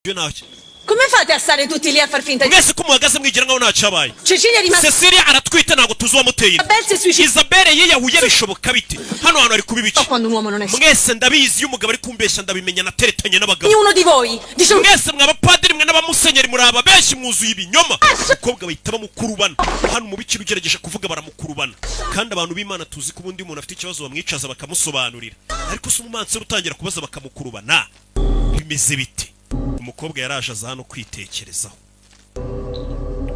Come fate a stare tutti lì a far finta di... Mwese ko muhagaze mwigira ngaho ntacabaye. Cecilia è rimasta... Cecilia aratwite ntago tuzi uwamuteye. Isabelle yiyahuye bishoboka biti. Hano hantu ari kubibiki. Quando un uomo non è... Mwese ndabizi iyo umugabo ari kumbeshya ndabimenya nateretanye n'abagabo. Uno di voi dice... Mwese mwabapadiri mwe n'abamusenyeri muraba benshi mwuzuye ibinyoma. Umukobwa bahita bamukurubana. Hano umubikira ugerageje kuvuga baramukurubana. Kandi abantu b'Imana tuzi ko ubundi umuntu afite ikibazo bamwicaza bakamusobanurira. Ariko se umumansero utangira kubaza bakamukurubana. Bimeze bite? Umukobwa yaraje aza hano kwitekerezaho.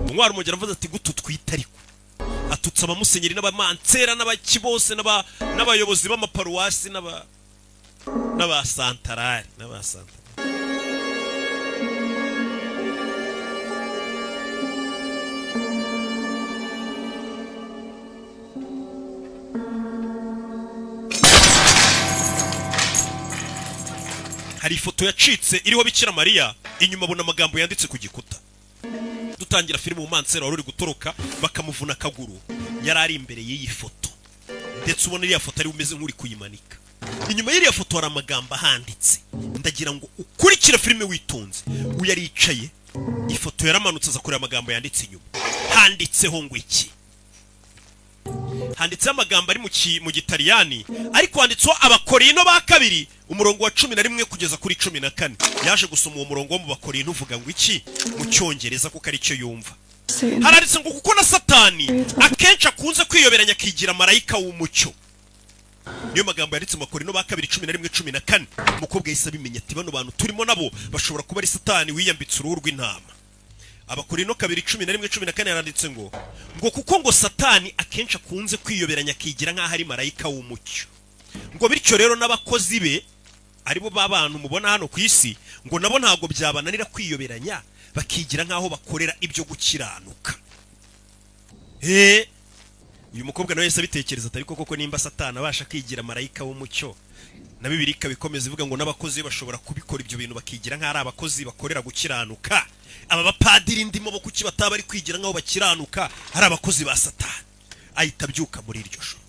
Umwari umugera avuze ati gutu twitariko. Atutsa abamusenyeri n'abamansera n'abaki bose n'abayobozi b'amaparuwasi n'abasantarari. Hari ifoto yacitse iriho Bikira Mariya inyuma abona amagambo yanditse ku gikuta. Dutangira filime umumansera wari uri gutoroka bakamuvuna akaguru yarari imbere y'iyi foto. Ndetse ubona iriya foto ari umeze nk'uri kuyimanika. Inyuma y'iriya foto hari amagambo ahanditse. Ndagira ngo ukurikira filime witonze. Uyu yaricaye ifoto yaramanutse aza kureba amagambo yanditse inyuma. Handitseho ngo iki? Handitseho amagambo ari mu Gitaliyani ariko handitseho Abakorinto ba kabiri umurongo wa 11 kugeza kuri 14. Yaje gusoma uwo murongo wo mu Bakorinto uvuga ngo iki mu Cyongereza kuko ari cyo yumva. Haranditse ngo kuko na Satani akenshi akunze kwiyoberanya akigira marayika w'umucyo. Niyo magambo yanditse mu Bakorinto ba kabiri 11:14. Umukobwa yahise abimenya ati bano bantu turimo nabo bashobora kuba ari Satani wiyambitse uruhu rw'intama. Abakorinto 2:11-14 yaranditse ngo kuko ngo Satani akenshi akunze kwiyoberanya akigira nk'aho ari marayika w'umucyo. Ngo bityo rero n'abakozi be aribo babantu mubona hano ku isi ngo nabo ntago byabananira kwiyoberanya bakigira nk'aho bakorera ibyo gukiranuka. Uyu mukobwa nawe yese abitekereza ati ariko koko nimba Satani abasha kwigira marayika w'umucyo na Bibiliya ikabikomeza ivuga ngo n'abakozi bashobora kubikora ibyo bintu bakigira nk'ari abakozi bakorera gukiranuka. Aba bapadiri ndimo bo kuki bataba ari kwigira nk'aho bakiranuka ari abakozi ba Satani. Ahita byuka muri iryo joro.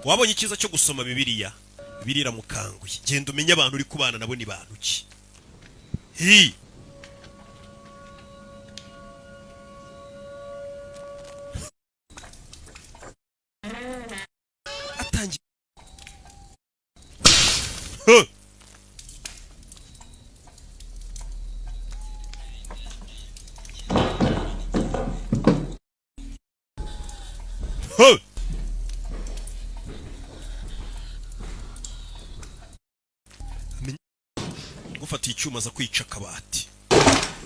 Wabonye ikiza cyo gusoma Bibiliya? Bibiliya mukanguye. Genda umenye abantu uri kubana nabo ni bantu ki. Atangiye. Gufata icyuma za kwica kabati.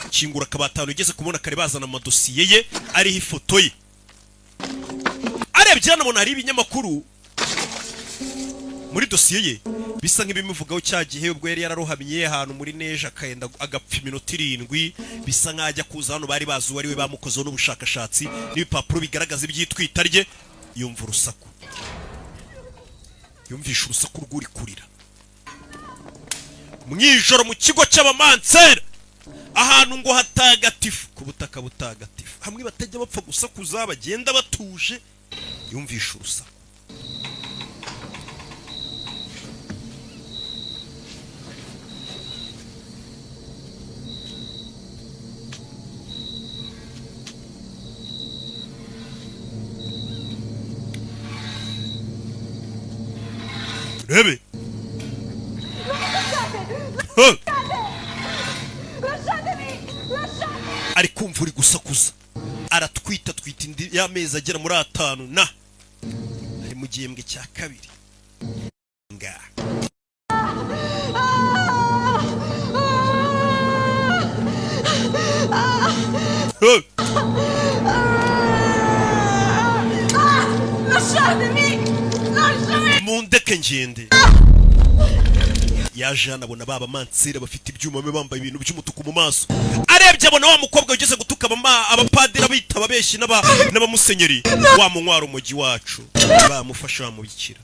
Kingura kabatano ugeze kubona kare bazana amadosiye ye ariho ifoto ye. Arebye hano hari ibinyamakuru muri dosiye ye bisa nk'ibimuvugaho cyagihe ubwo yari yararohamye ahantu muri neje akayenda agapfa iminota 7 bisa nkajya kuza hano bari bazu wari we bamukozeho n'ubushakashatsi n'ibipapuro bigaragaza ibyitwita rye. Yumva urusaku. Yumvisha urusaku rw'uri kurira. Mwijoro mu kigo cy'abamansera ahantu ngo hatagatifu ku butaka butagatifu hamwe batajya bapfa gusakuza bagenda batuje. Yumvisha urusaku. Rebe ari kumva uri gusakuza aratwita indi y'amezi agera muri 5 na ari mu gihembwe cya kabiri. Mundeke ngende. Yaje anabona baba mansira bafite ibyuma bambaye ibintu by'umutuku mu maso. Arebye abona wa mukobwa ugeze gutuka abapadira bitaba beshi n'abamusenyeri wa munwaro umugi wacu bamufasha bamubikira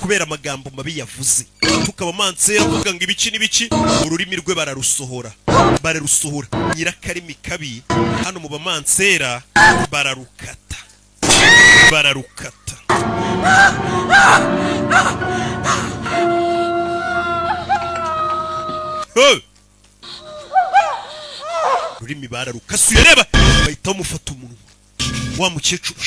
kubera amagambo mabi yavuze. Tukaba mansira avuga ngo ibiki n'ibiki ururimi rwe bararusohora nyirakarimi kabi hano mu bamansera bararukata. ururimi bararukasuye reba bahita bamufata umunwa wa mukecuru